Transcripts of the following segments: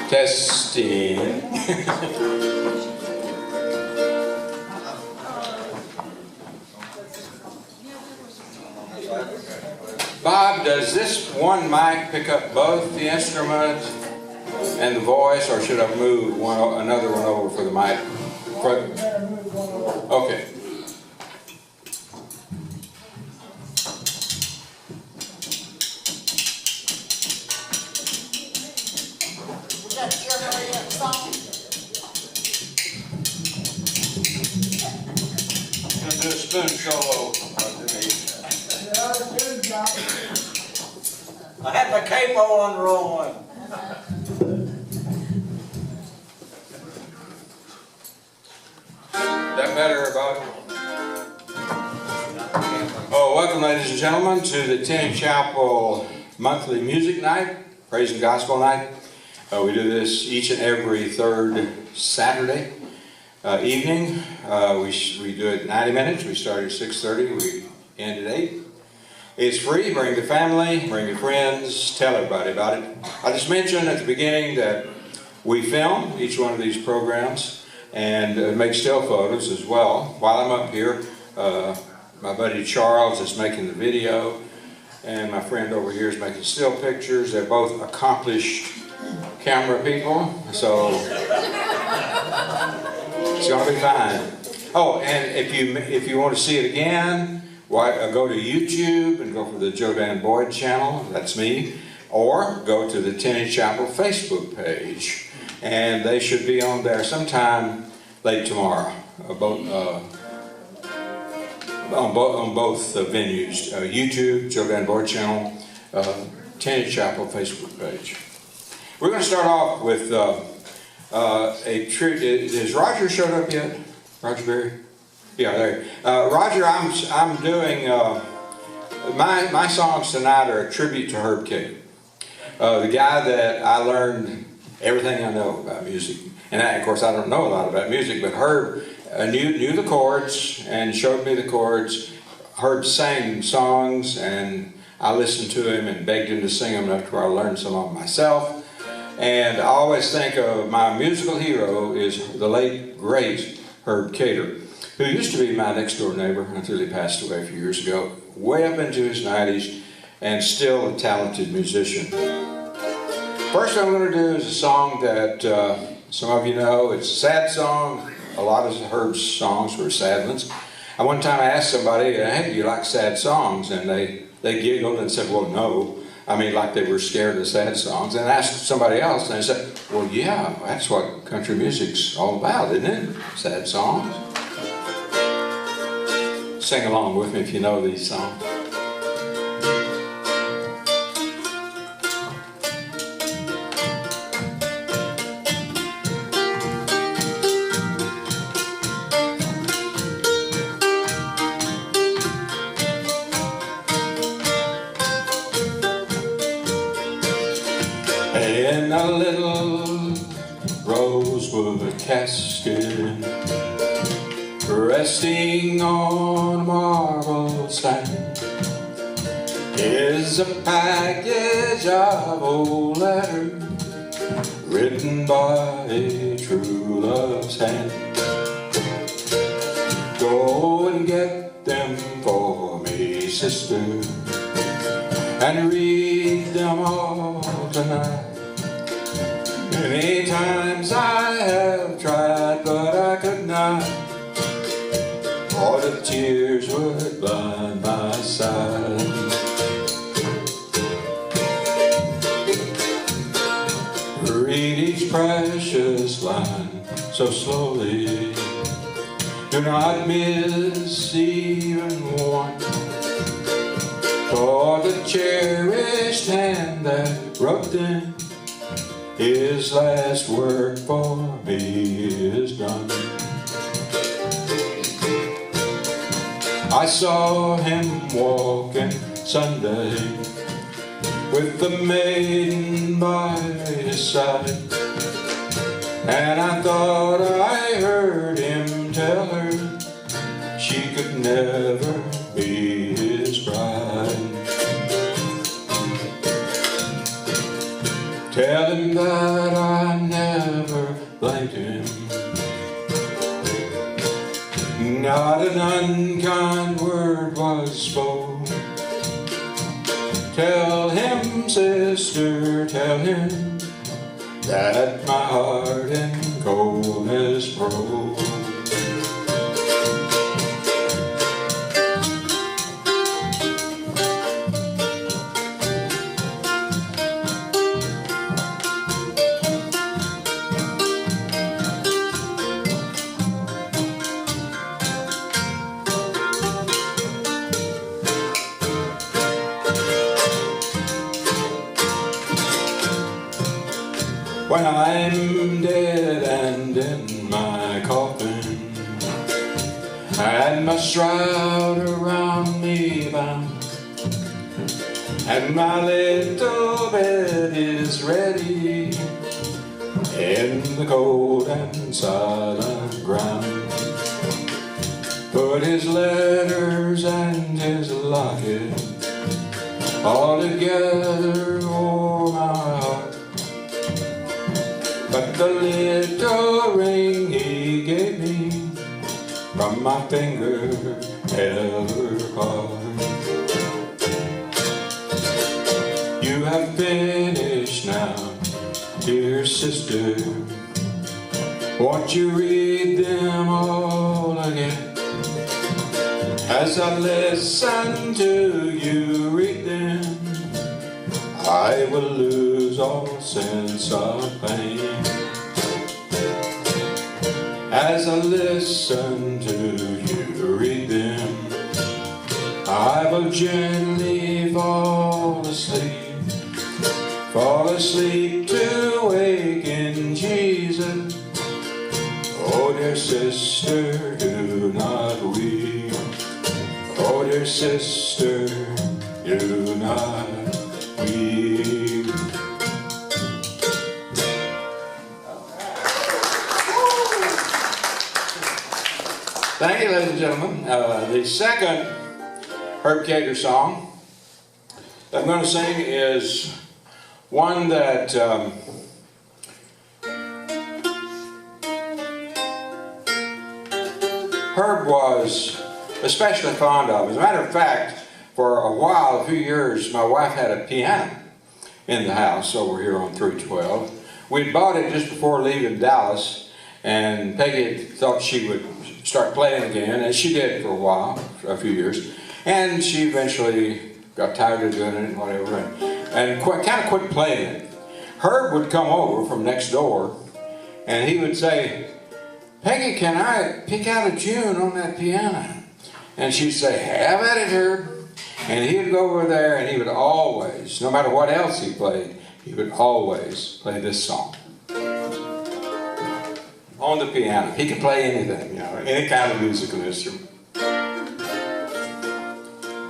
Testing. Bob, does this one mic pick up both the instrument and the voice, or should I move another one over for the mic? Okay. I'm going to do a spoon solo. I had my capo on the wrong one. That better, Bob? Oh, welcome, ladies and gentlemen, to the Tinney Chapel monthly music night, praise and gospel night. We do this each and every third Saturday evening. We do it 90 minutes. We start at 6:30. We end at 8. It's free. Bring your family, bring your friends, tell everybody about it. I just mentioned at the beginning that we film each one of these programs and make still photos as well. While I'm up here, my buddy Charles is making the video, and my friend over here is making still pictures. They're both accomplished camera people, so it's going to be fine. Oh, and if you want to see it again, go to YouTube and go for the Joe Dan Boyd channel, that's me, or go to the Tinney Chapel Facebook page, and they should be on there sometime late tomorrow, on both venues, YouTube, Joe Dan Boyd channel, Tinney Chapel Facebook page. We're going to start off with a tribute. Has Roger showed up yet? Roger Berry? Yeah, there. Roger, I'm doing my songs tonight are a tribute to Herb Cater, the guy that I learned everything I know about music. And of course, I don't know a lot about music, but Herb knew the chords and showed me the chords. Herb sang songs, and I listened to him and begged him to sing them after I learned some of them myself. And I always think of my musical hero is the late, great Herb Cater, who used to be my next door neighbor until he passed away a few years ago, way up into his 90s, and still a talented musician. First thing I'm going to do is a song that some of you know. It's a sad song. A lot of Herb's songs were sad ones. And one time I asked somebody, hey, do you like sad songs? And they giggled and said, well, no. I mean, like they were scared of sad songs. And I asked somebody else, and they said, well, yeah, that's what country music's all about, isn't it? Sad songs. Sing along with me if you know these songs. In a little rosewood casket, resting on a marble stand, is a package of old letters written by a true love's hand. Go and get them for me, sister, and read them all tonight. Many times I have tried, but I could not, for the tears would blind my sight. Read each precious line so slowly, do not miss even one, for the cherished hand that wrote them, his last work for me is done. I saw him walking Sunday with the maiden by his side, and I thought I heard him tell her she could never be his bride. Tell him that one kind word was spoke. Tell him, sister, tell him that my heart in coldness broke. When I'm dead and in my coffin, and my shroud around me bound, and my little bed is ready in the cold and silent ground, put his letters and his locket all together o'er my heart. But the little ring he gave me from my finger never part. You have finished now, dear sister. Won't you read them all again? As I listen to you read them, I will lose all sense of pain. As I listen to you read them, I will gently fall asleep to wake in Jesus. Oh dear sister, do not weep. Oh dear sister, do not weep. Thank you, ladies and gentlemen. The second Herb Cater song that I'm going to sing is one that Herb was especially fond of. As a matter of fact, for a while, a few years, my wife had a piano in the house over here on 312. We'd bought it just before leaving Dallas, and Peggy thought she would start playing again, and she did for a while, for a few years, and she eventually got tired of doing it and whatever, and kind of quit playing it. Herb would come over from next door, and he would say, "Peggy, can I pick out a tune on that piano?" And she'd say, "Have at it, Herb." And he would go over there, and he would always, no matter what else he played, he would always play this song on the piano. He could play anything, you know, any kind of musical instrument.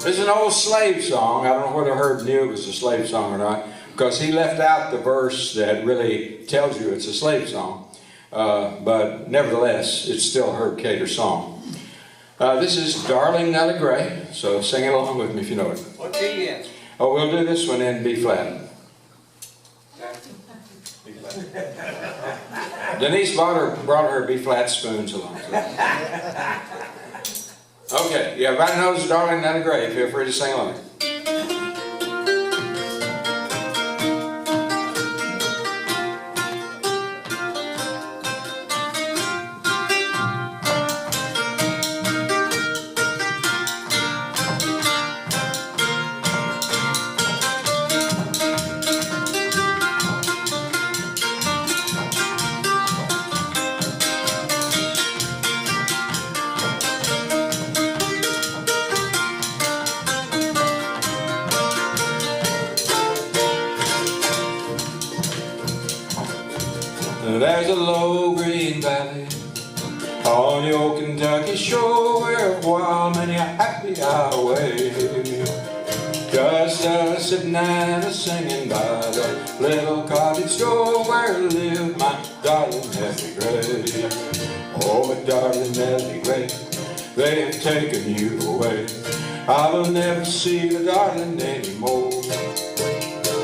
It's an old slave song. I don't know whether Herb knew it was a slave song or not, because he left out the verse that really tells you it's a slave song. But nevertheless, it's still a Herb Cater song. This is Darling Nellie Gray, so sing it along with me if you know it. What key is? Oh, we'll do this one in B flat. Denise brought her B flat spoons along. Okay, yeah, everybody knows Darling Nellie Gray. Feel free to sing along. There's a low green valley on the old Kentucky shore, where a while many a happy hour away, just a sitting and a singing by the little cottage door where lived my darling Nellie Gray. Oh, my darling Nellie Gray, they have taken you away. I will never see the darling anymore.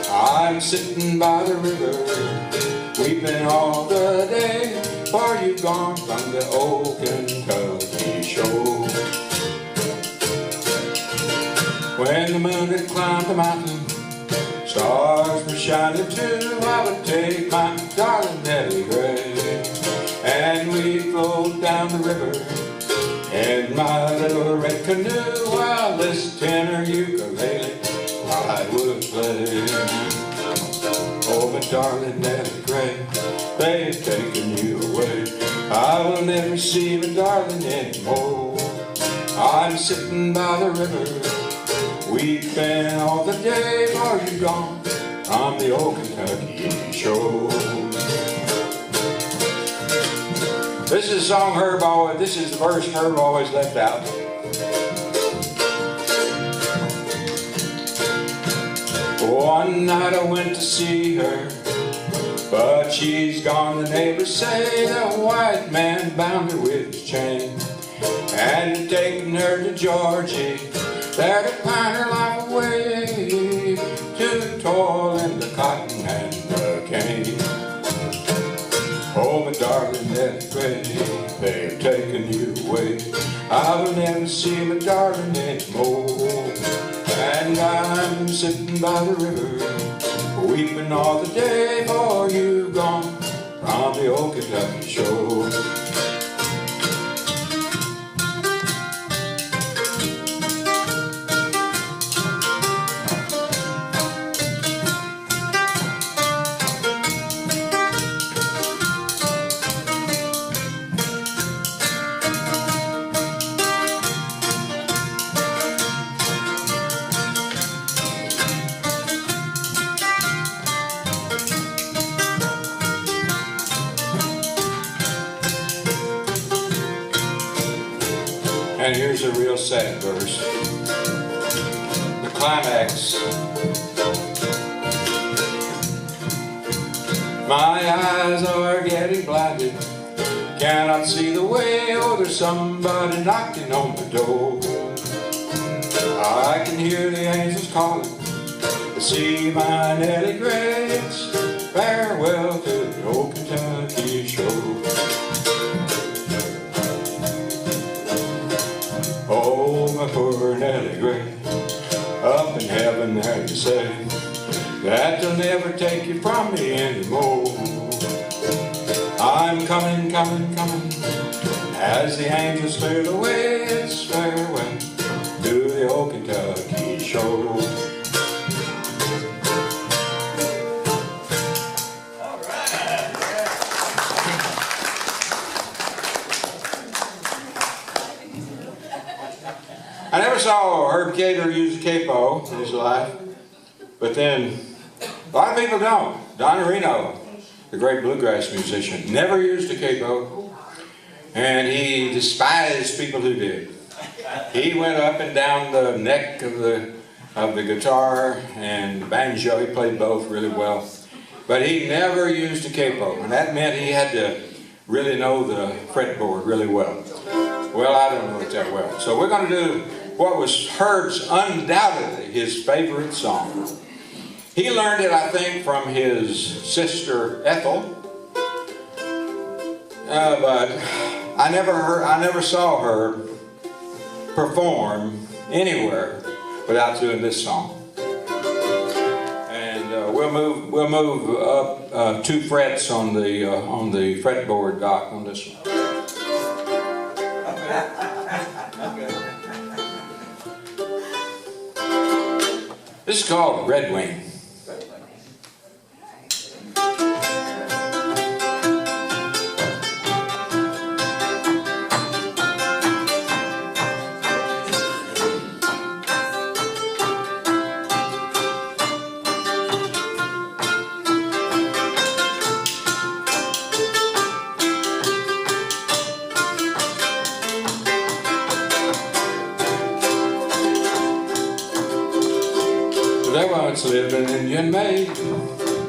I'm sitting by the river, weeping all the day, for you've gone from the old Kentucky shore. When the moon had climbed the mountain, stars were shining too. I would take my darling Nellie Gray, and we'd float down the river in my little red canoe, while this tenor ukulele I would play. Oh, my darling Nellie Gray, they've taken you away. I will never see my darling anymore. I'm sitting by the river, weeping all the day, for you gone from the old Kentucky shore. This is a song Herb always, this is the verse Herb always left out. One night I went to see her, but she's gone. The neighbors say the white man bound her with his chain, and had taken her to Georgia, there to pine her life away, to toil in the cotton and the cane. Oh, my darling Nellie Gray, they've taken you away. I will never see my darling anymore. And I'm sitting by the river, weeping all the day, for you gone from the old Kentucky shore. And here's a real sad verse. The climax. My eyes are getting blinded, cannot see the way. Oh, there's somebody knocking on the door. I can hear the angels calling to see my Nellie Gray. It's farewell to the old Kentucky shore. Oh, my poor Nellie Gray, up in heaven there you say that they'll never take you from me anymore. I'm coming, coming, coming, as the angels clear the way. It's farewell to the old Kentucky shore. I never saw Herb Cater use a capo in his life, but then a lot of people don't. Donnie Reno, the great bluegrass musician, never used a capo, and he despised people who did. He went up and down the neck of the guitar and the banjo. He played both really well, but he never used a capo, and that meant he had to really know the fretboard really well. Well, I don't know it that well. So we're going to do what was Herb's undoubtedly his favorite song. He learned it, I think, from his sister Ethel. But I never saw her perform anywhere without doing this song. And we'll move up 2 frets on the fretboard, Doc, on this one. This is called Red Wing. There once lived an Indian maid,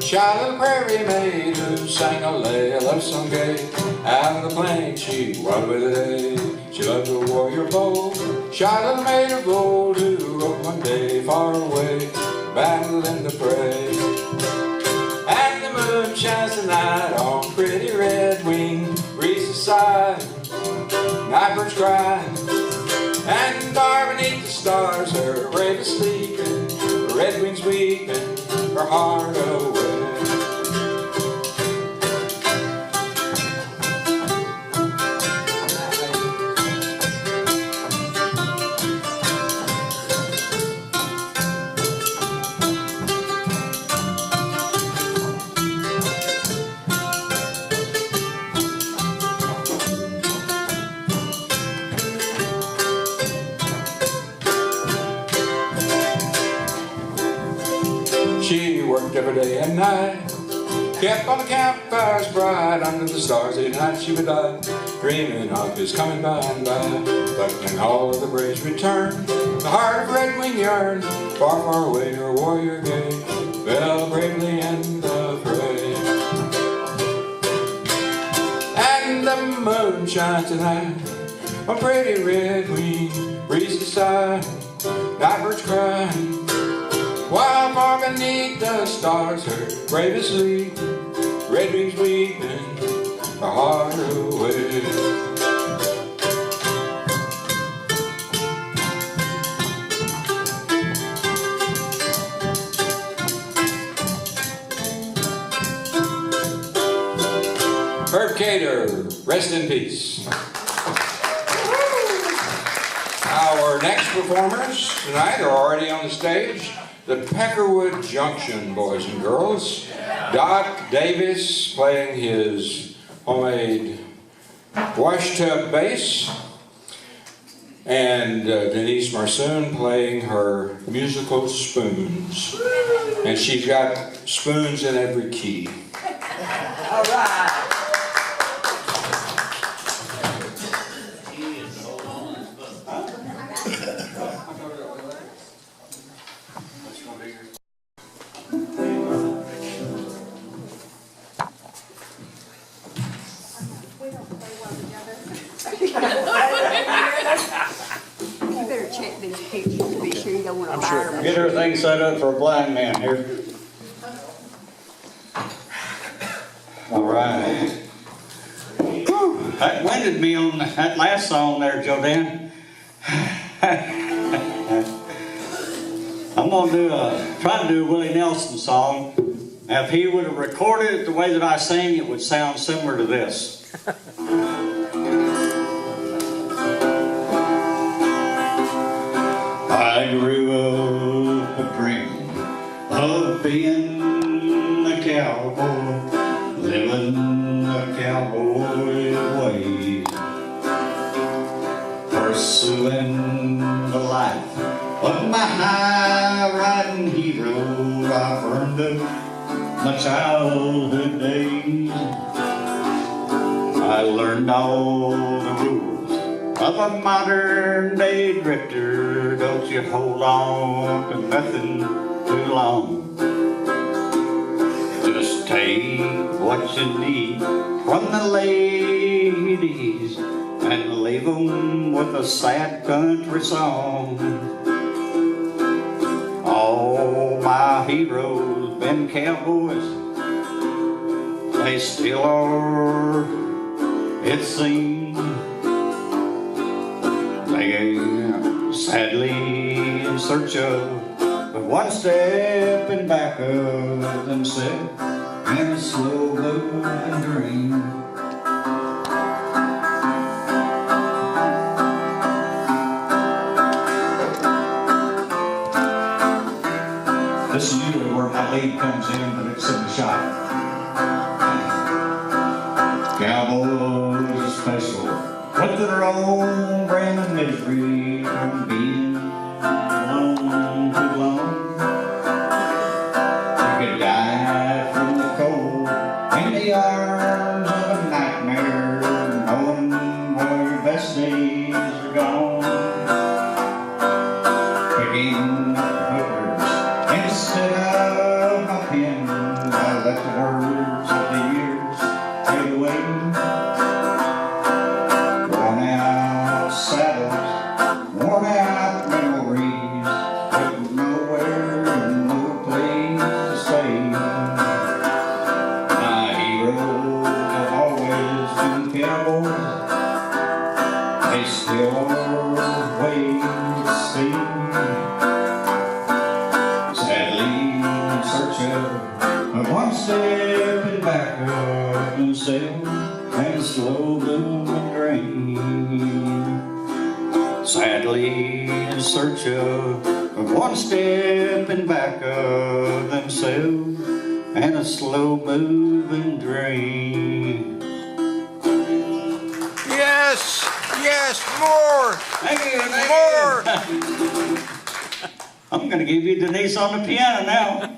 shy little prairie maid, who sang a love song gay. Out of the plains she won with a day. She loved a warrior bold, shy little maid of gold, who rode one day far away, battle in the fray. And the moon shines tonight on pretty red wing, breezes sigh, night birds cry, and Darby beneath the stars, her brave is sleeping, her red wings weeping, her heart away. She worked every day and night, kept all the campfires bright. Under the stars at night she would lie, dreaming of his coming by and by. But when all of the braves returned, the heart of Red Wing yearned. Far, far away her warrior gay fell bravely in the fray. And the moon shines tonight on pretty Red Wing, breezes sigh, night birds cry, while far beneath the stars her brave is sleeping, red wings weeping, her heart away. Herb Cater, rest in peace. Our next performers tonight are already on the stage. The Peckerwood Junction boys and girls. Doc Davis playing his homemade wash tub bass, and Denise Marsoun playing her musical spoons. And she's got spoons in every key. All right. You better check these pictures to be sure you don't want to buy them. Get everything set up for a blind man here. All right. Whew, that winded me on that last song there, Joe Dan. I'm gonna try to do a Willie Nelson song. Now, if he would have recorded it the way that I sing, it would sound similar to this. I grew up a dream of being a cowboy, living a cowboy way, pursuing the life of my high-riding hero. I burned up my childhood days. I learned all the rules of a modern day drifter. Don't you hold on to nothing too long. Just take what you need from the ladies and leave them with a sad country song. All my heroes been cowboys, they still are, it seems. They sadly in search of, but one step in back of themselves in a slow moving dream. This is usually where my lead comes in, but it's in the shot. Cowboys are special, with their own brand of misery from being alone too long. You could die from the cold in the arms of a nightmare, knowing where your best days are gone. Picking up hookers instead of my pen, I let the words of the years fade away. Worn out saddles, worn out memories, with nowhere and no place to stay. My heroes have always been cowboys, they still are ways to stay. slow moving dream. Sadly in search of one step in back of themselves and a slow moving dream. Yes, yes, more. Thank you, More. I'm going to give you Denise on the piano now.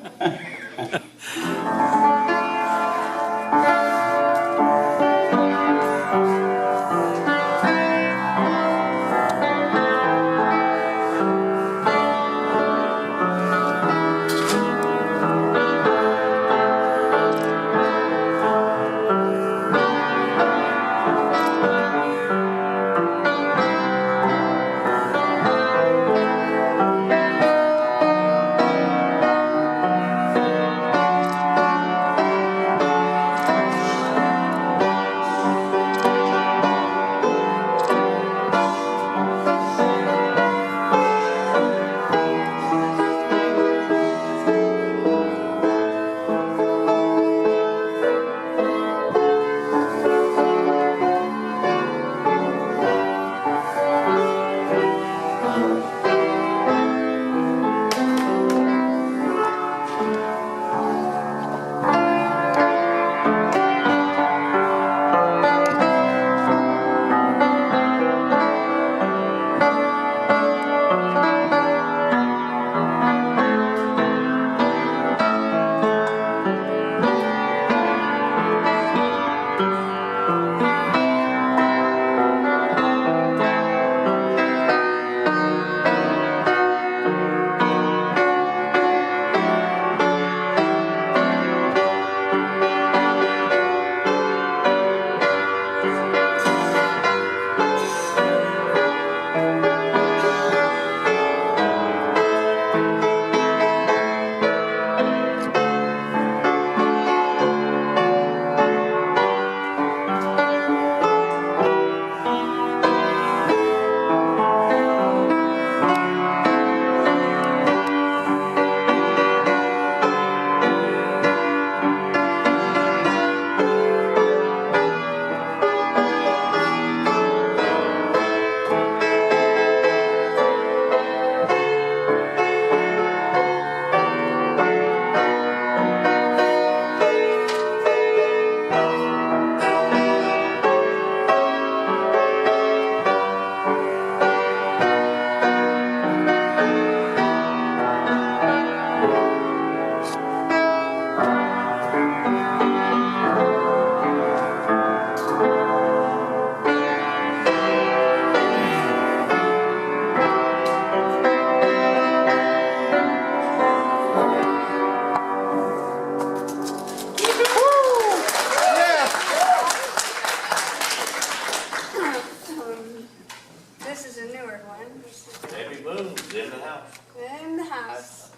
This is a newer one. Baby Boom's in the house. In the house.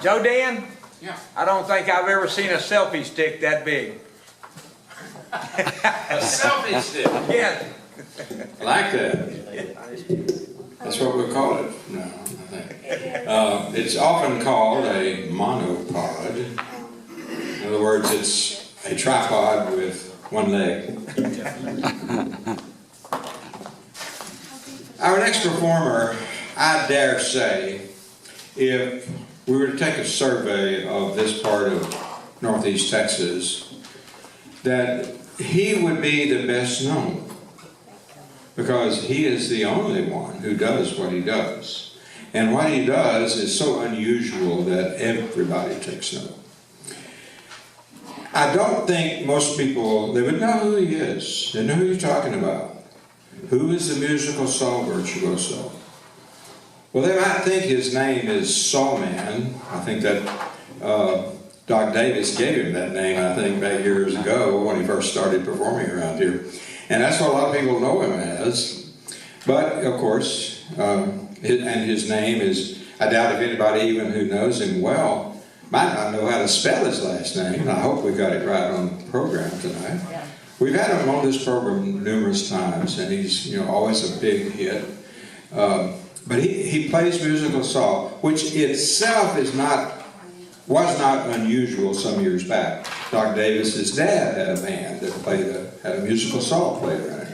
Joe Dan, Yeah. I don't think I've ever seen a selfie stick that big. A selfie stick. Yeah. Like that. That's what we call it now, I think. It's often called a monopod. In other words, it's a tripod with one leg. Our next performer, I dare say, if we were to take a survey of this part of Northeast Texas, that he would be the best known, because he is the only one who does what he does. And what he does is so unusual that everybody takes note. I don't think most people, they would know who he is. They know who you're talking about. Who is the musical soul virtuoso? Well, they might think his name is Soul Man. I think that Doc Davis gave him that name, I think, back years ago when he first started performing around here. And that's what a lot of people know him as. But, of course, his name is, I doubt if anybody even who knows him well might not know how to spell his last name. And I hope we got it right on the program tonight. Yeah. We've had him on this program numerous times, and he's always a big hit. But he plays musical soul, which itself was not unusual some years back. Doc Davis's dad had a band that had a musical soul player in it.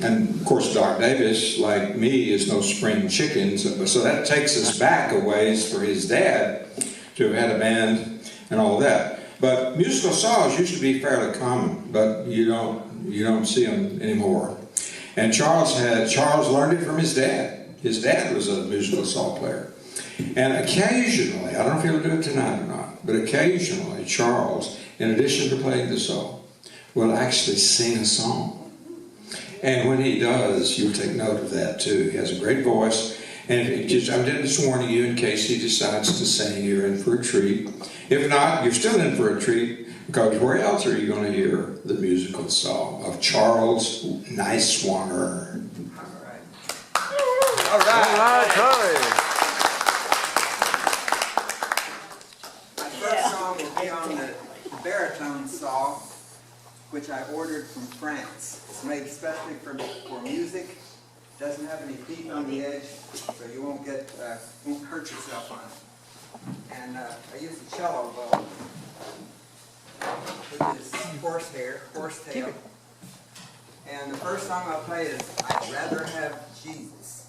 And of course, Doc Davis, like me, is no spring chicken, so that takes us back a ways for his dad to have had a band and all that. But musical saws used to be fairly common, but you don't see them anymore. And Charles learned it from his dad. His dad was a musical saw player. And occasionally, I don't know if he'll do it tonight or not, but occasionally Charles, in addition to playing the saw, will actually sing a song. And when he does, you'll take note of that too. He has a great voice. And I'm just warning you in case he decides to sing, you're in for a treat. If not, you're still in for a treat, because where else are you going to hear the musical song of Charles Niswonger? All right. My first song will be on the baritone saw, which I ordered from France. It's made especially for music. Doesn't have any teeth on the edge, so you won't hurt yourself on it. And I use a cello bow, which is horsetail. And the first song I'll play is I'd Rather Have Jesus.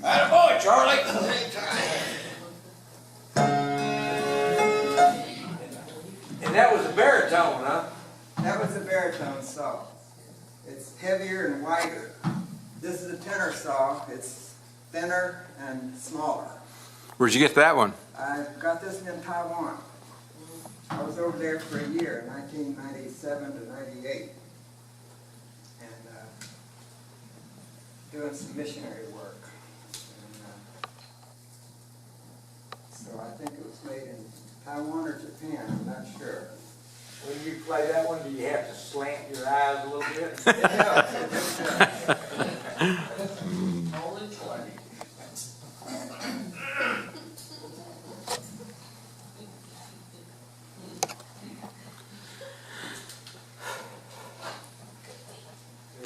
Attaboy, Charlie. And that was a baritone, huh? That was a baritone saw. It's heavier and wider. This is a tenor saw. It's thinner and smaller. Where'd you get that one? I got this one in Taiwan. I was over there for a year, 1997 to 98, and doing some missionary work. And, so I think it was made in Taiwan or Japan, I'm not sure. When you play that one, do you have to slant your eyes a little bit? It helps, it just helps. Only 20.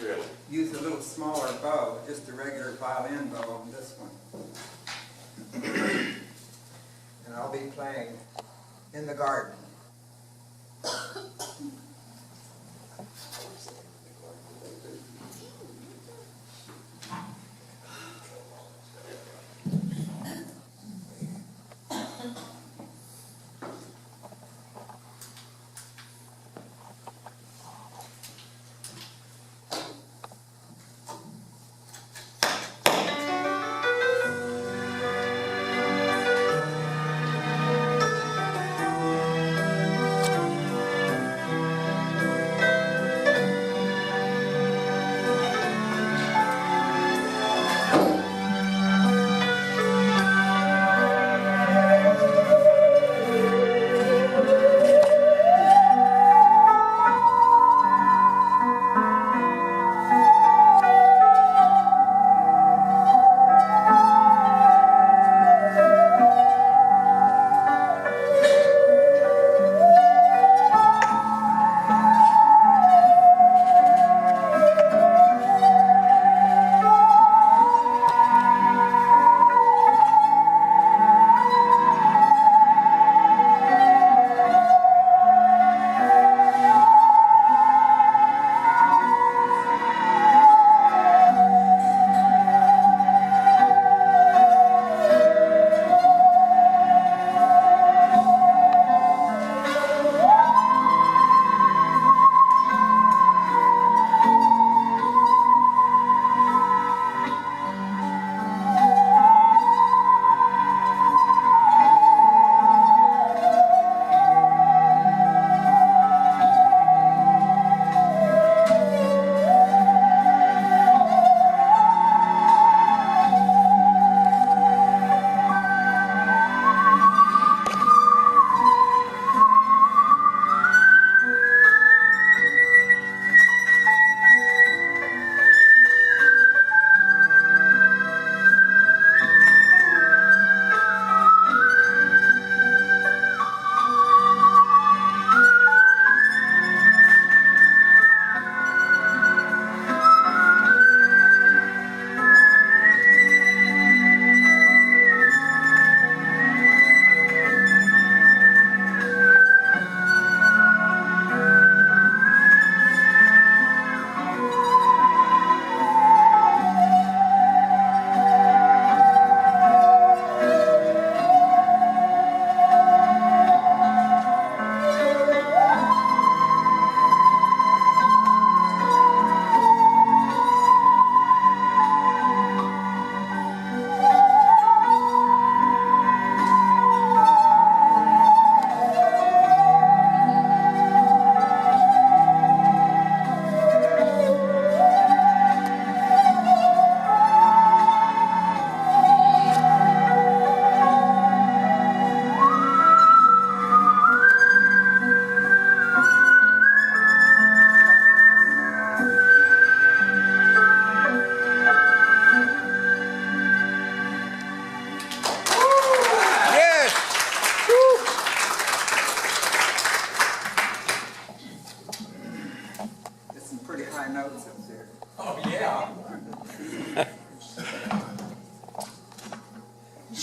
Really? Use a little smaller bow, just a regular violin bow on this one. And I'll be playing in the garden.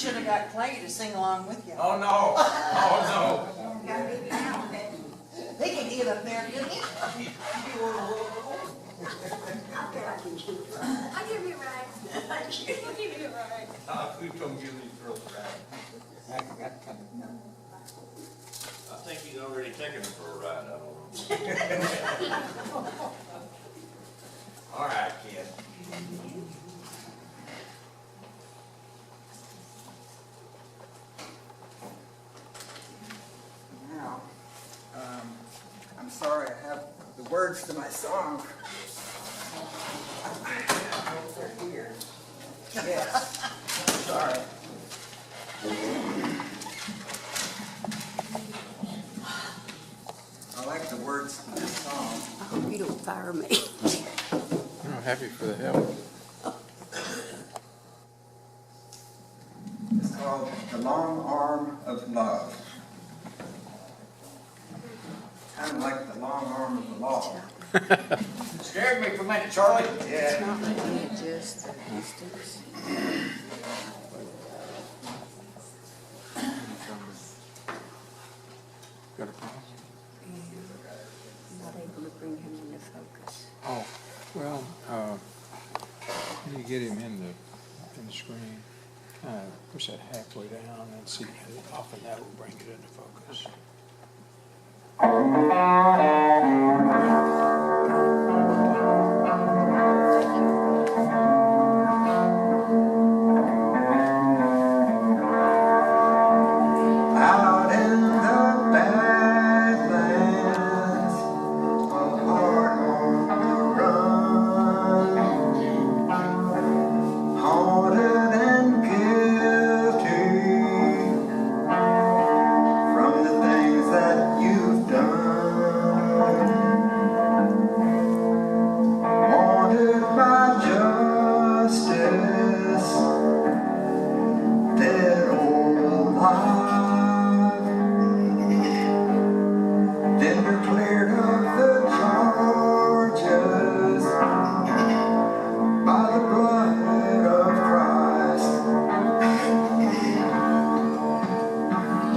should have got Clay to sing along with you. Oh, no. Oh, They can get up there, couldn't he? I can keep her. I give Who told you these girls ride? I think he's already taken them for a ride, I don't know. All right, kid. Now, I'm sorry, I have the words to my song. They're here. Yes, sorry. I like the words to this song. I hope you don't fire me. I'm happy for the help. It's called The Long Arm of Love. Kind of like the long arm of the law. Scared me for a minute, Charlie. It's Yeah. not letting me adjust the distance. Got a problem? And I'm not able to bring him into focus. Oh, well, you get him in the screen, push that halfway down and see how often that will bring it into focus. Out in the badlands, a heart on the run, haunted and guilty from the things that you've done, wanted by justice, dead or alive. Then you're cleared of the charges by the blood of Christ.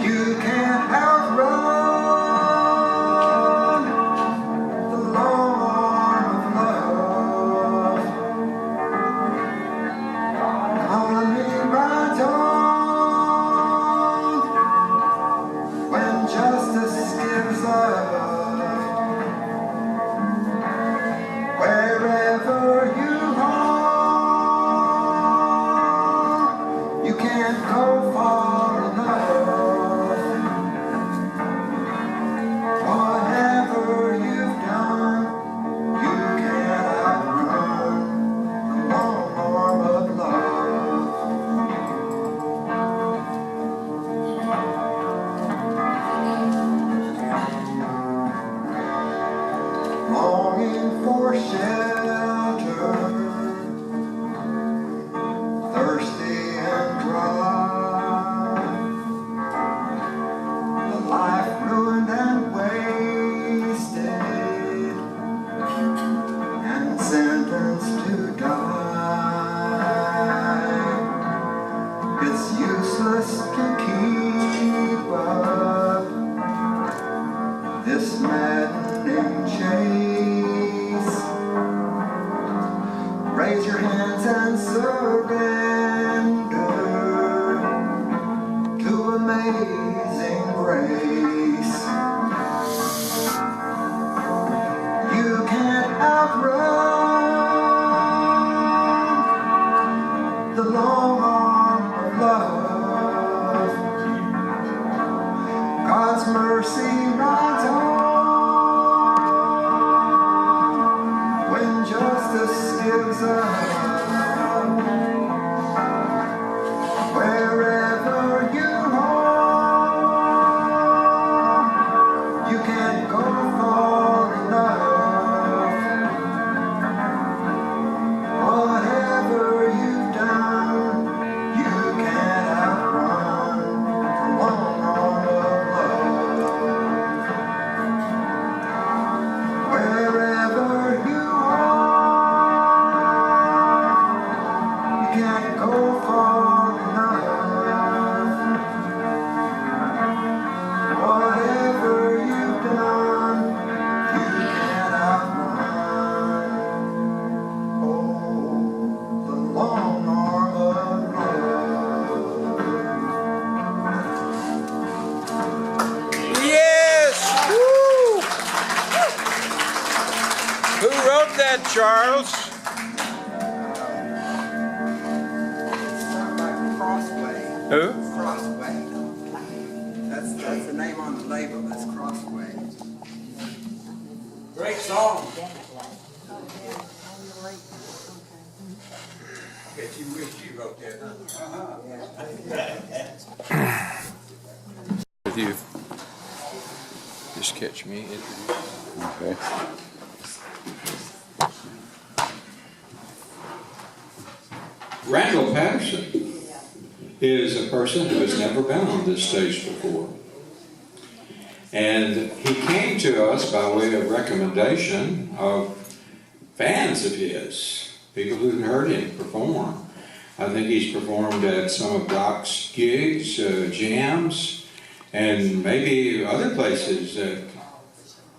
You can't outrun the long arm of love. Calling right on when justice gives up. Wherever you are, you can't go far enough. Whatever you've done, you can't outrun the long arm of love. Longing for shelter, thirsty and dry, a life ruined and wasted, and sentenced to die. It's useless to keep up this maddening chase. Raise your hands and surrender to amazing grace. You can't outrun the long arm of love. God's mercy rides on when justice gives up. Wherever you are, ahead, Charles. Something like Crossway. Who? Crossway. That's the name on the label, that's Crossway. Great song. Bet you wish you wrote that, With you. Just catch me. Okay. Randall Patterson is a person who has never been on this stage before. And he came to us by way of recommendation of fans of his, people who've heard him perform. I think he's performed at some of Doc's gigs, jams, and maybe other places that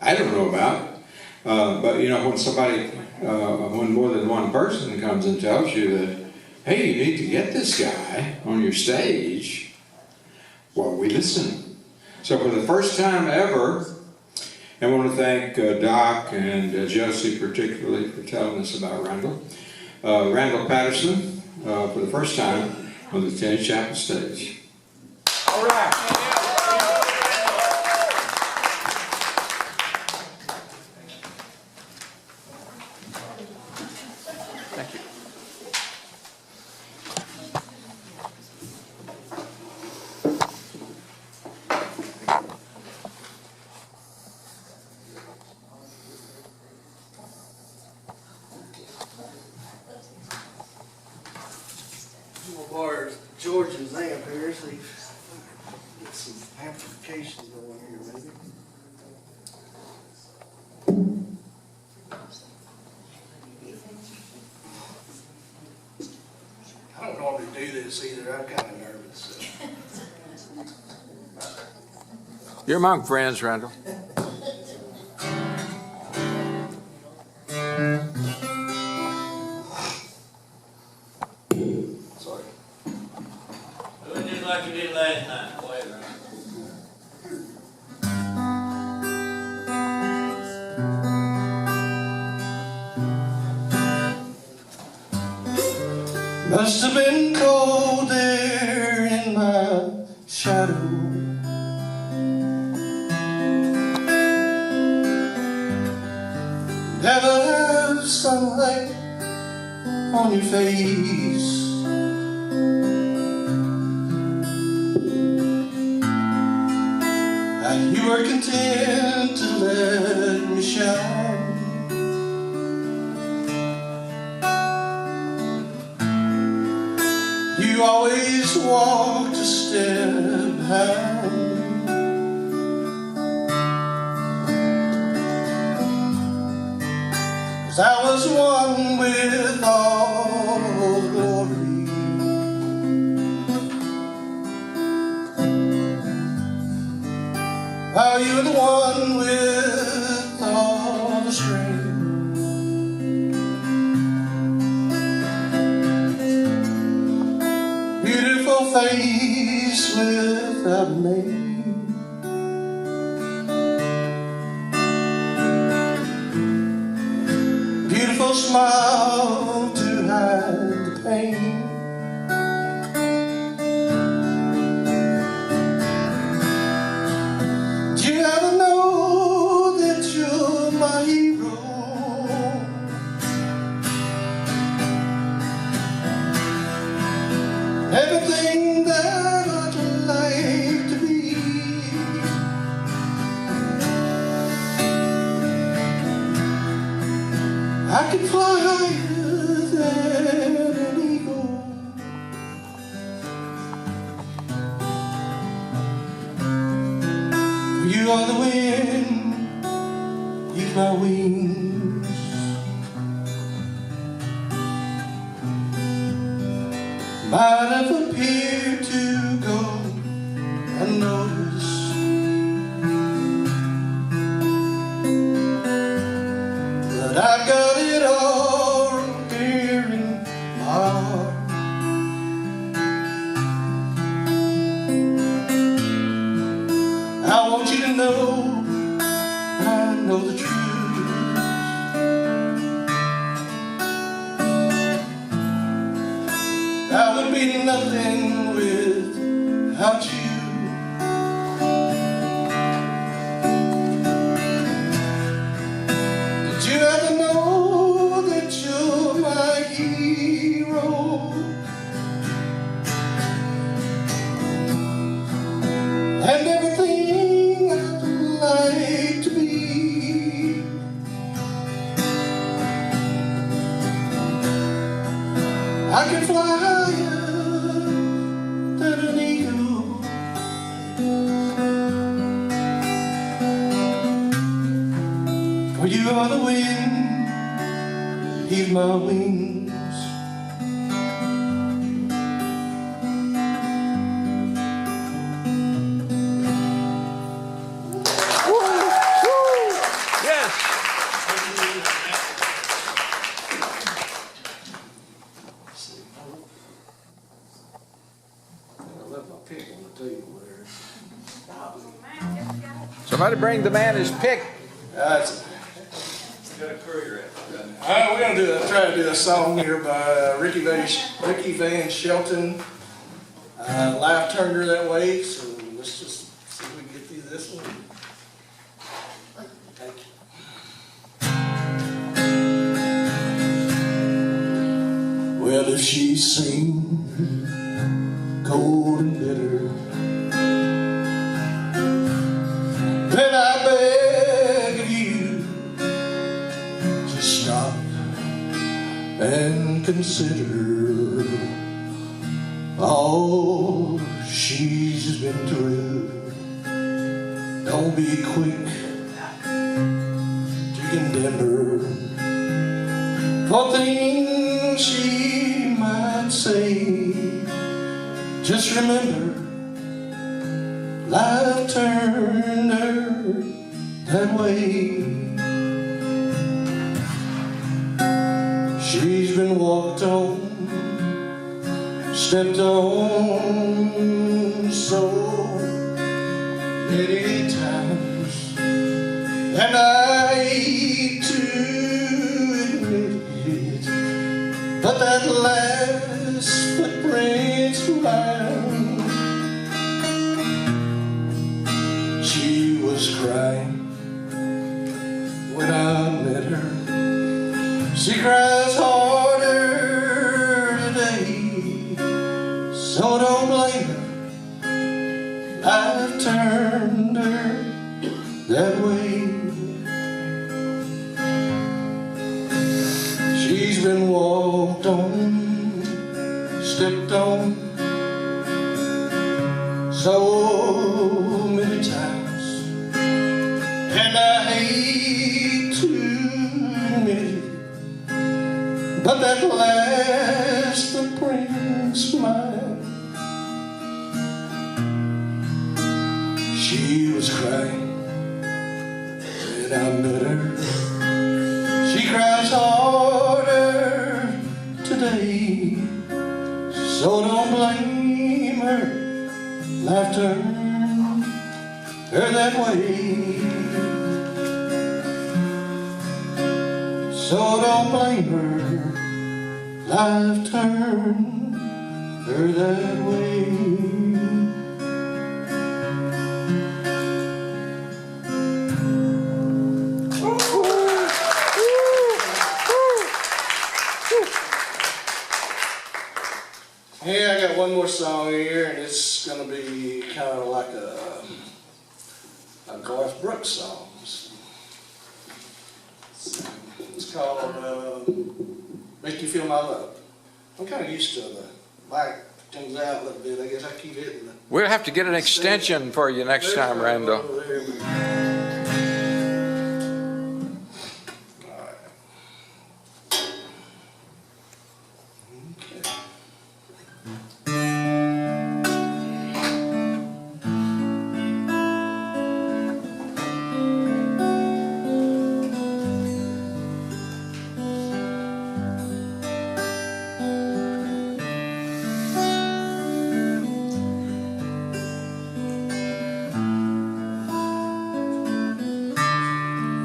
I don't know about. But you know, when somebody, when more than one person comes and tells you that, hey, you need to get this guy on your stage, well, we listen. So for the first time ever, I want to thank Doc and Josie particularly for telling us about Randall. Randall Patterson, for the first time on the Tinney Chapel stage. All right. Thank you. Bars George's amp here, so you get some amplification going here, maybe. I don't normally do this either. I'm kind of nervous. You're among friends, Randall. Sorry. Do it just like you did last night. Play it, right? Must have been cold there in my shadow. Never have sunlight on your face. And you were content to let me shine. You always walked a step behind. I was one with all the glory. While you were the one with all the strength. Beautiful face without a name. Beautiful smile to hide the pain. Do you ever know that you're my hero? Everything that I'd like to be. I can fly higher than an eagle. You are the wind, use my wings. Might have appeared to go unnoticed. But I've got it all here in my heart. I want you to know I know the truth. I would be nothing without you. Did you ever know that you're my hero? And everything I'd like to be. I can fly higher than an eagle. For you are the wind, he's my wings. Somebody bring the man his pick. We're gonna try to do a song here by Ricky Van Shelton. Life turned her that way, so let's just see if we can get through this one. Thank you. Well, if she seemed cold and bitter, then I beg of you, just stop and consider all she's been through. Don't be quick to condemn her for things she might say. Just remember, life turned her that way. She's been walked on, stepped on so many times, and I hate to admit it, but that last footprint's mine. She was crying when I met her. She cries harder today, so don't blame her. Life turned her that way. She's been walked on, stepped on so many times, and I hate to admit it, but that last footprint's mine. She was crying when I met her. She cries harder today, so don't blame her. Life turned her that way. So don't blame her. Life turned her that way. Yeah, I got one more song here, and it's gonna be kind of like a Garth Brooks song. It's called Make You Feel My Love. I'm kind of used to the mic turns out a little bit. I guess I keep hitting the... We'll have to get an extension for you next time, Randall.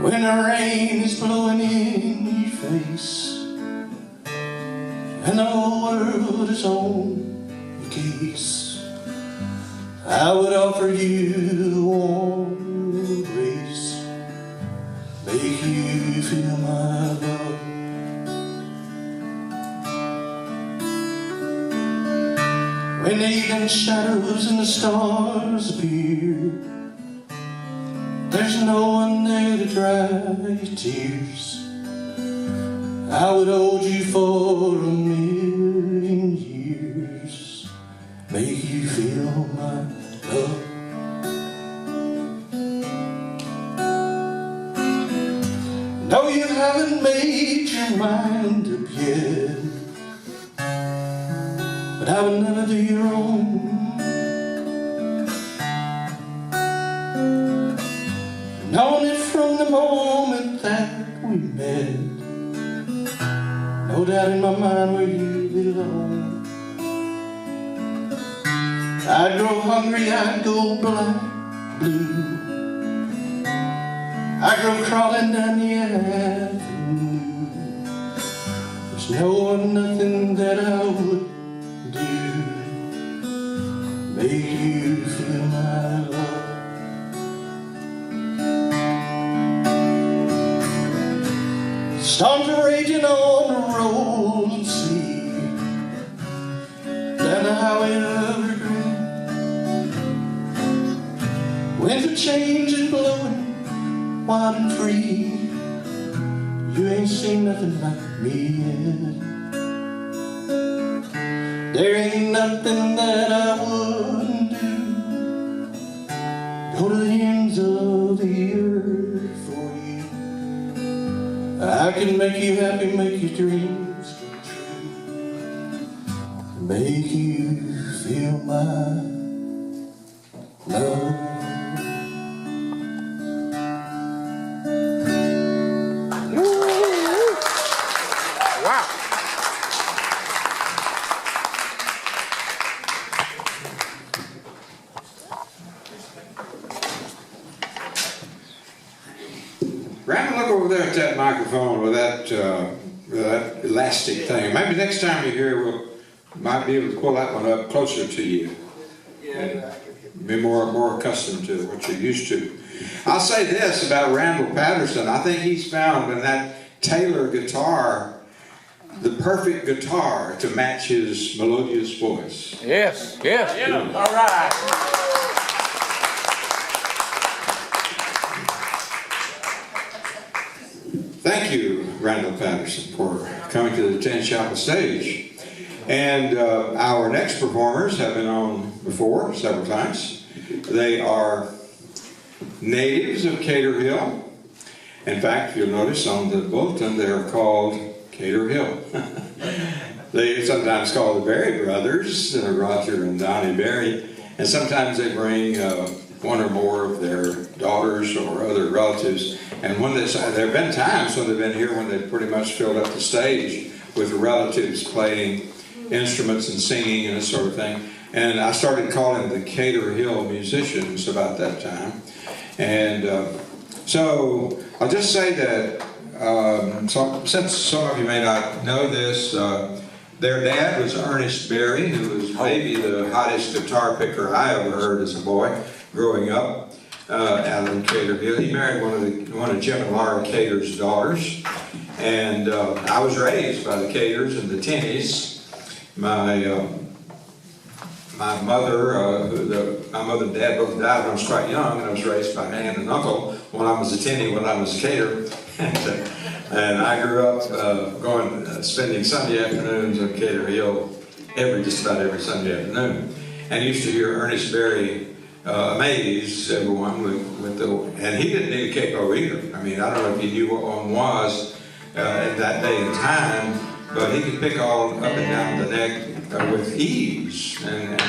When the rain is blowing in your face and the whole world his own case, I would offer you warm embrace, make you feel my love. When the evening shadows and the stars appear, there's no one there to dry your tears. I would hold you for 1,000,000 years, make you feel my love. No, you haven't made your mind up yet, but I would never do you wrong. Known it from the moment that we met, no doubt in my mind where you belong. I'd grow hungry, I'd go black, blue, I'd go crawling down the avenue. There's no one, nothing that I would do, make you feel my love. Storms are raging on the rolling sea, down the highway of regret. Winds are changing, blowing wild and free. You ain't seen nothing like me yet. There ain't nothing that I wouldn't do, go to the ends of the earth for you. I can make you happy, make your dreams come true, make you feel my love. Wow. Randall, look over there at that microphone with that elastic thing. Maybe next time you're here, we might be able to pull that one up closer to you. And be more accustomed to what you're used to. I'll say this about Randall Patterson. I think he's found in that Taylor guitar the perfect guitar to match his melodious voice. Yes, yes. Yeah, all right. Thank you, Randall Patterson, for coming to the Tinney Chapel stage. And our next performers have been on before several times. They are natives of Cater Hill. In fact, you'll notice on the bulletin they are called Cater Hill. They sometimes call the Berry brothers, Roger and Donnie Berry, and sometimes they bring one or more of their daughters or other relatives. And when there have been times when they've been here when they've pretty much filled up the stage with the relatives playing instruments and singing and this sort of thing. And I started calling the Cater Hill musicians about that time. And so I'll just say that since some of you may not know this, their dad was Ernest Berry, who was maybe the hottest guitar picker I ever heard as a boy growing up out in Cater Hill. He married one of Jim and Laura Cater's daughters, and I was raised by the Caters and the Tinneys. My mother and dad both died when I was quite young, and I was raised by an aunt and uncle. One of them was a Tinney, one of them was a Cater. And I grew up spending Sunday afternoons at Cater Hill just about every Sunday afternoon. And used to hear Ernest Berry amaze everyone and he didn't need a capo either. I mean, I don't know if he knew what one was at that day and time, but he could pick all up and down the neck with ease and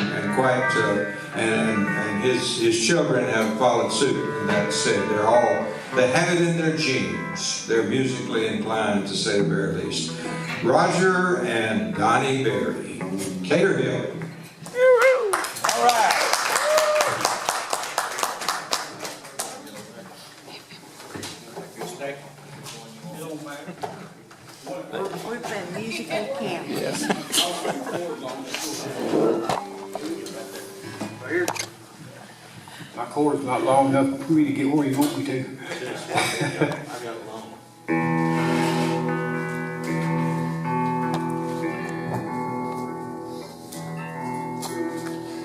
his children have followed suit in that said. They have it in their genes. They're musically inclined, to say the very least. Roger and Donnie Berry, Cater Hill. All right. We're playing musical camp. Yes. My cord's not long enough for me to get where you want me to. I got it long.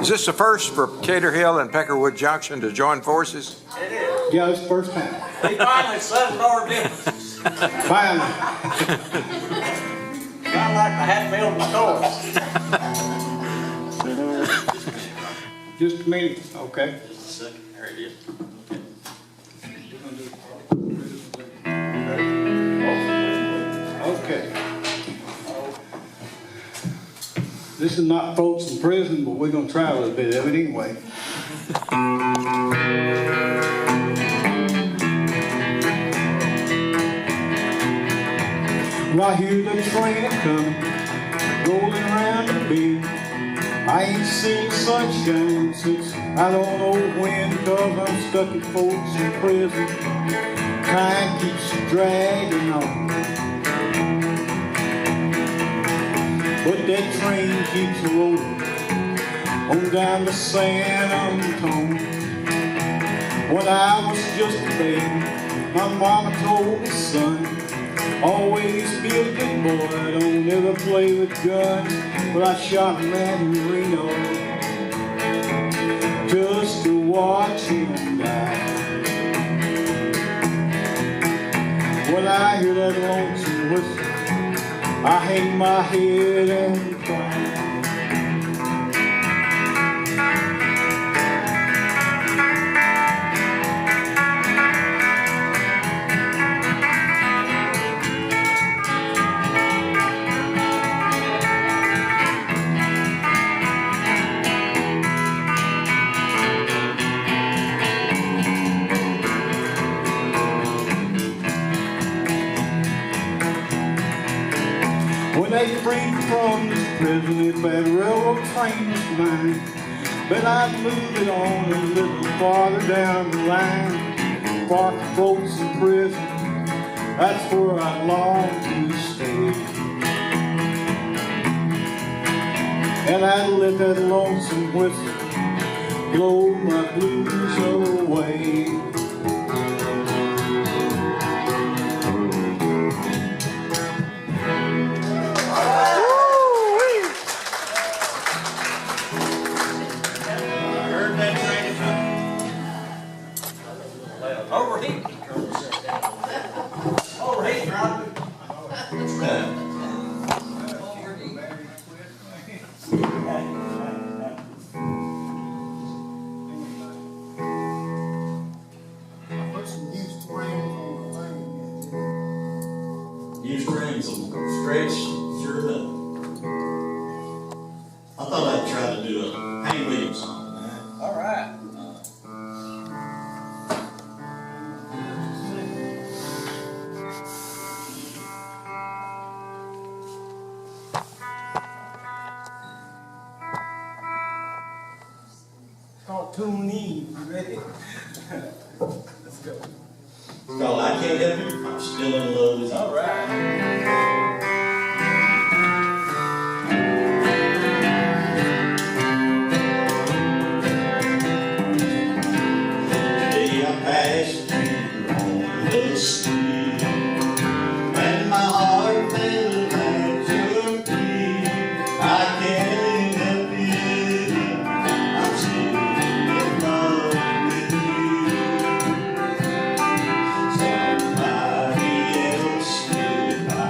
Is this the first for Cater Hill and Peckerwood Junction to join forces? It is. Yeah, it's the first time. We finally settled our differences. Finally. Kind of like the Hatfield stores. Just a minute, okay. Just a second. There it is. Okay. This is not folks in prison, but we're gonna try a little bit of it anyway. Well, I hear the train a-coming, rolling around the bend. I ain't seen sunshine since I don't know when, 'cause I'm stuck at folks in prison. Time keeps dragging on, but that train keeps rolling on down to San Antonio. When I was just a baby, my mama told me, son, always be a good boy, don't ever play with guns. But I shot a man in Reno just to watch him die. When I hear that lonesome whistle, I hang my head and cry. When they freed me from this prison, if that railroad train was mine, but I'd move it on a little farther down the line. Far from folks in prison, that's where I long to stay. And I'd let that lonesome whistle blow my blues away. Overheat. Overheat, Roger. New springs will stretch, sure enough. I thought I'd try to do a Hank Williams song. All right. Called Tinney. You ready? Let's go. It's called I Can't Help You, I'm Still in Love with You. All right. Today I passed you on the street, and my heart fell at your feet. I can't help it, I'm still in love with you. Somebody else stood by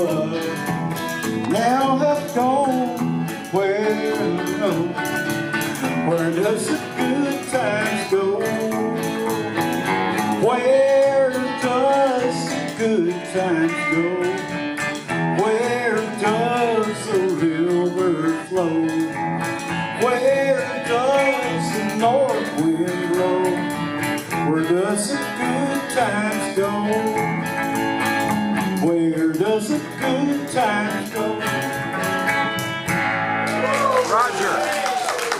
above now have gone where no. Where does the good times go? Where does the good times go? Where does the river flow? Where does the north wind blow? Where does the good times go? Where does the good times go?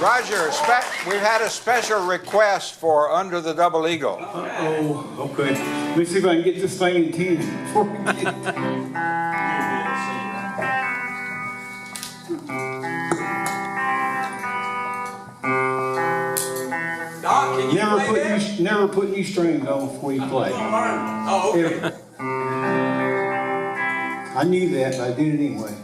Roger, we've had a special request for Under the Double Eagle. Oh, okay. Let me see if I can get this thing in 10 before we get it. Doc, can you play that? Never put new strings on before you play. Oh, okay. I knew that, but I did it anyway.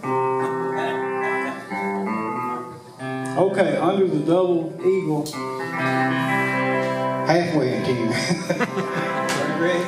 Okay, Under the Double Eagle. Halfway in 10. Ready?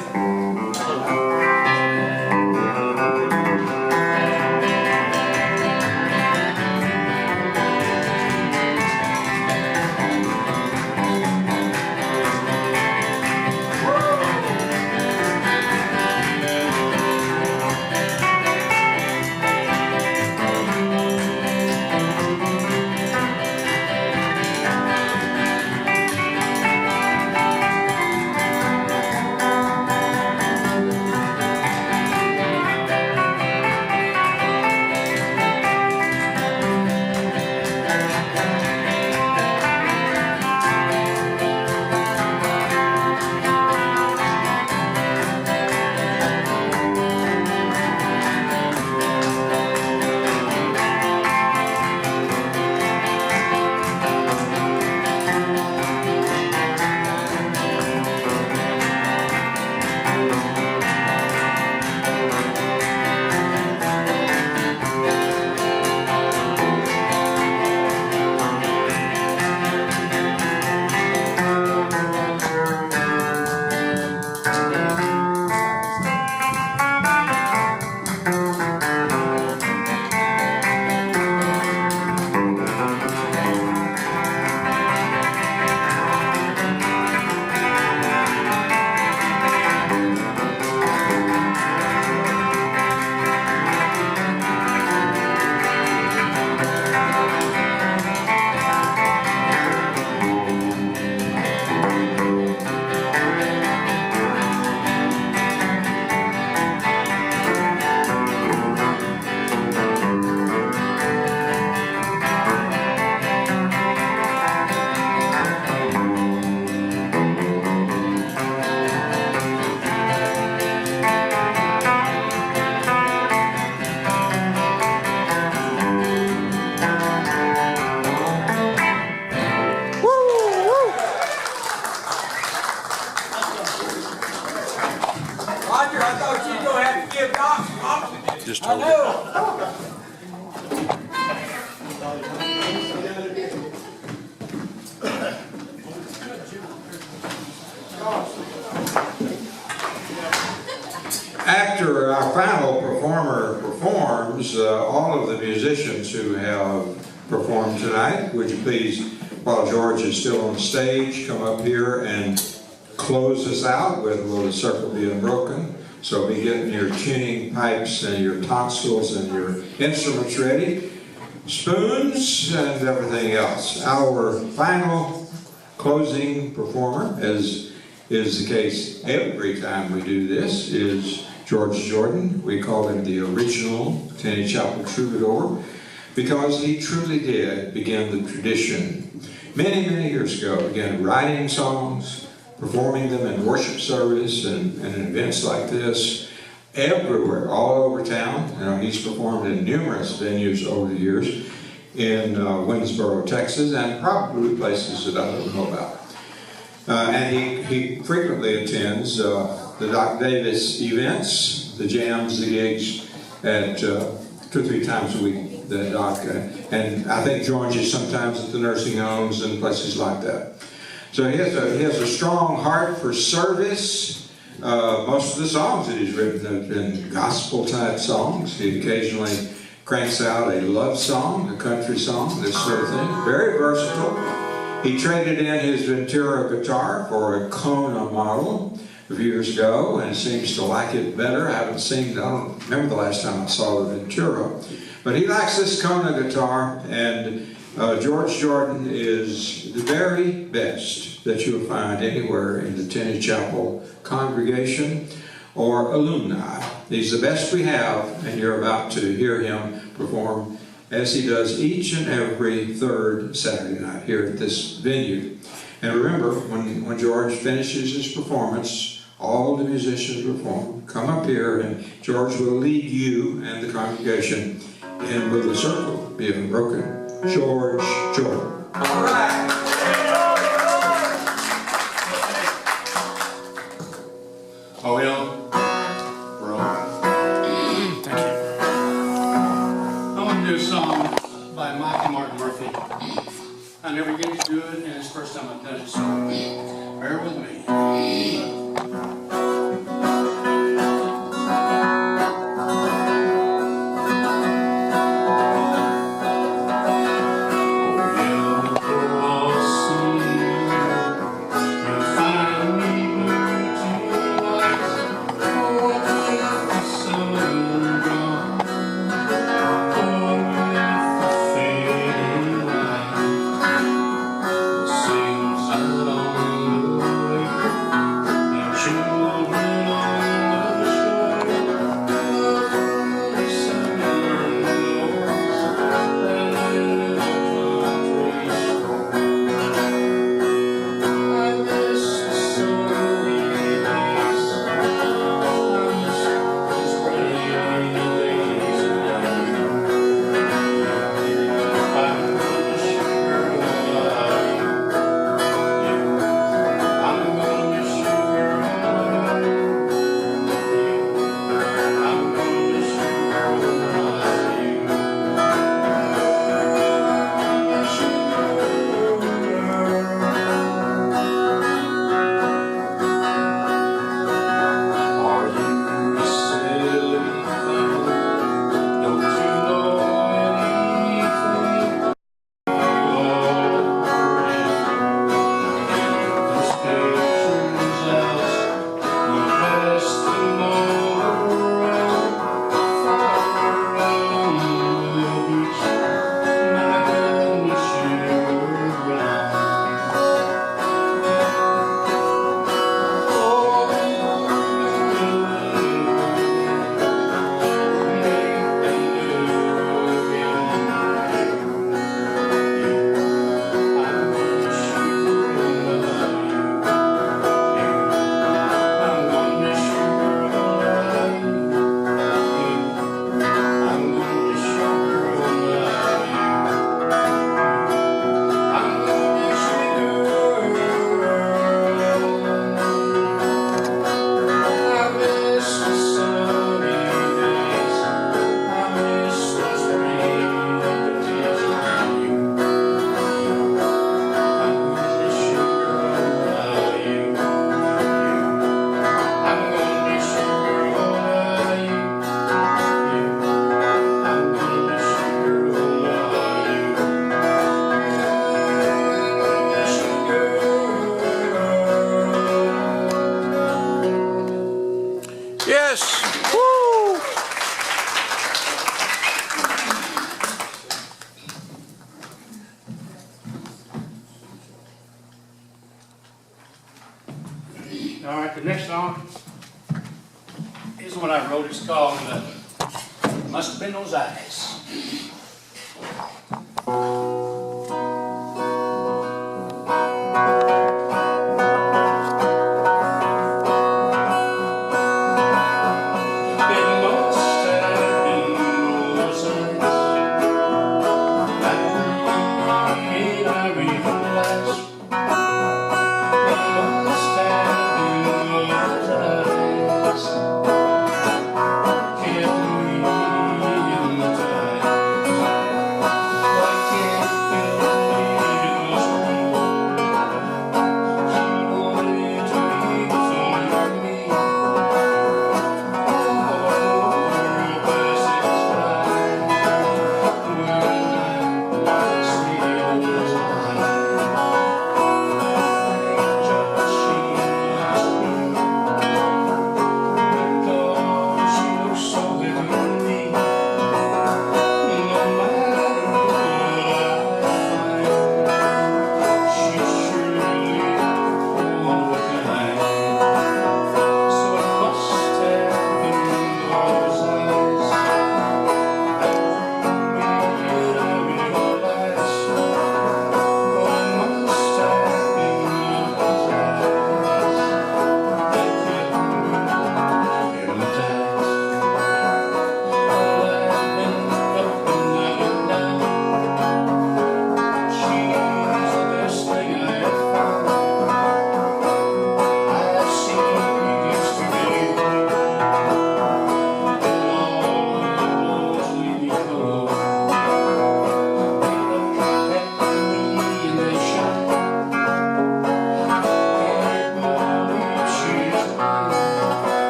Just hold it. After our final performer performs, all of the musicians who have performed tonight, would you please, while George is still on the stage, come up here and close us out with "Will the Circle Be Unbroken?" So be getting your tuning pipes and your tonsils and your instruments ready, spoons and everything else. Our final closing performer, as is the case every time we do this, is George Jordan. We call him the original Tinney Chapel troubadour because he truly did begin the tradition many, many years ago. Again, writing songs, performing them in worship service and events like this everywhere, all over town. You know, he's performed in numerous venues over the years in Winsboro, Texas, and probably places that I don't know about. And he frequently attends the Doc Davis events, the jams, the gigs, at 2 or 3 times a week, the Doc. And I think joins you sometimes at the nursing homes and places like that. So he has a strong heart for service, Most of the songs that he's written have been gospel-type songs. He occasionally cranks out a love song, a country song, this sort of thing. Very versatile. He traded in his Ventura guitar for a Kona model a few years ago and seems to like it better. I don't remember the last time I saw the Ventura. But he likes this Kona guitar, and George Jordan is the very best that you'll find anywhere in the Tinney Chapel congregation or alumni. He's the best we have, and you're about to hear him perform as he does each and every third Saturday night here at this venue. And remember, when George finishes his performance, all the musicians will come up here, and George will lead you and the congregation in with a circle being broken. George Jordan. All right. Oh, well, bro. Thank you. I want to do a song by Mike and Martin Murphy. I never get to do it, and it's the first time I've done it, so bear with me. All right, the next song is one I wrote. It's called Must Have Been Those Eyes. Kept me in the time.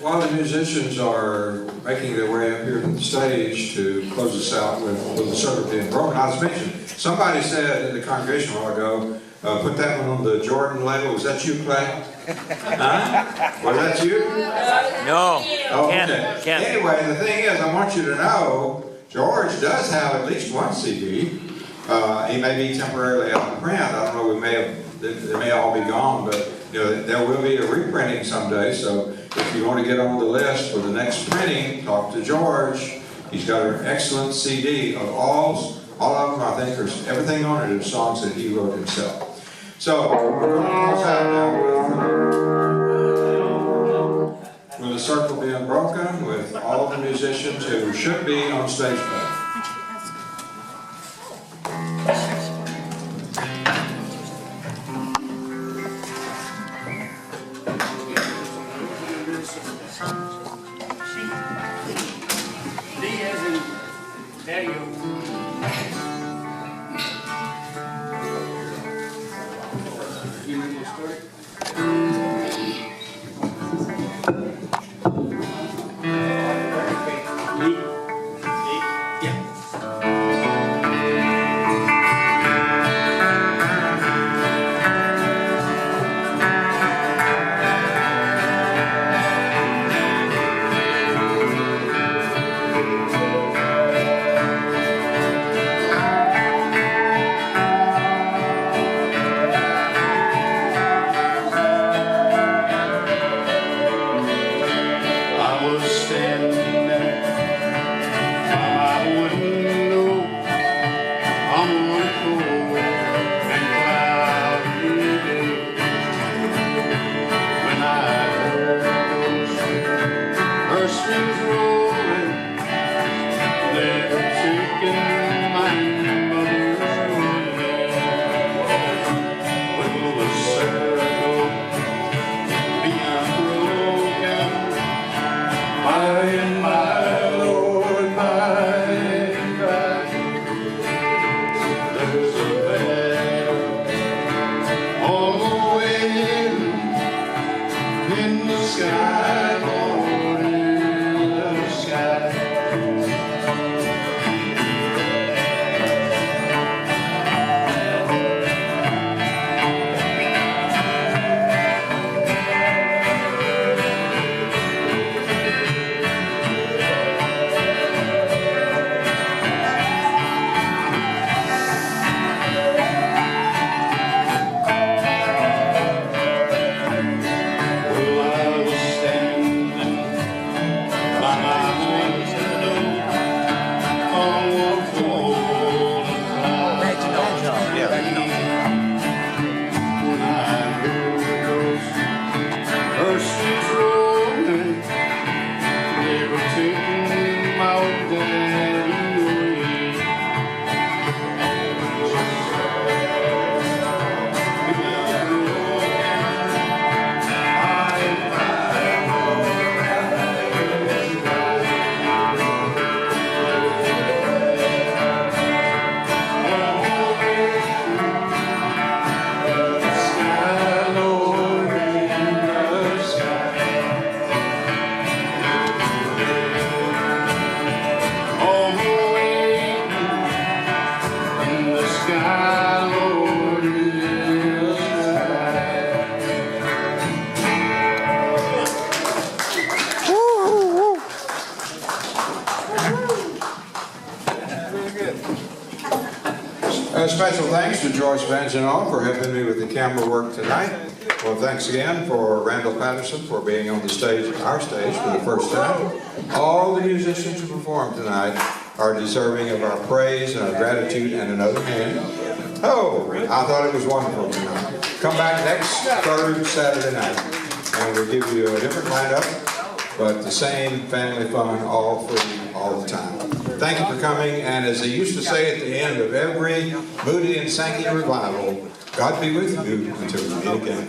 While the musicians are making their way up here to the stage to close us out with the circle being broken, I was mentioning, somebody said in the congregation a while ago, put that one on the Jordan label. Was that you, Clay? Huh? Was that you? No. Oh, okay. Anyway, the thing is, I want you to know, George does have at least one CD. He may be temporarily out of print. I don't know, they may all be gone, but you know, there will be a reprinting someday, so if you want to get on the list for the next printing, talk to George. He's got an excellent CD of all of them. I think there's everything on it is songs that he wrote himself. So we're going to close out now with the circle being broken, with all the musicians who should be on stage play. Yeah. special thanks to George Vangenaal for helping me with the camera work tonight. Well, thanks again for Randall Patterson for being on the stage, our stage, for the first time. All the musicians who performed tonight are deserving of our praise and our gratitude and another hand. Oh, I thought it was wonderful tonight. Come back next third Saturday night, and we'll give you a different lineup, but the same family fun, all free, all the time. Thank you for coming, and as they used to say at the end of every Moody and Sankey revival, God be with you until we meet again.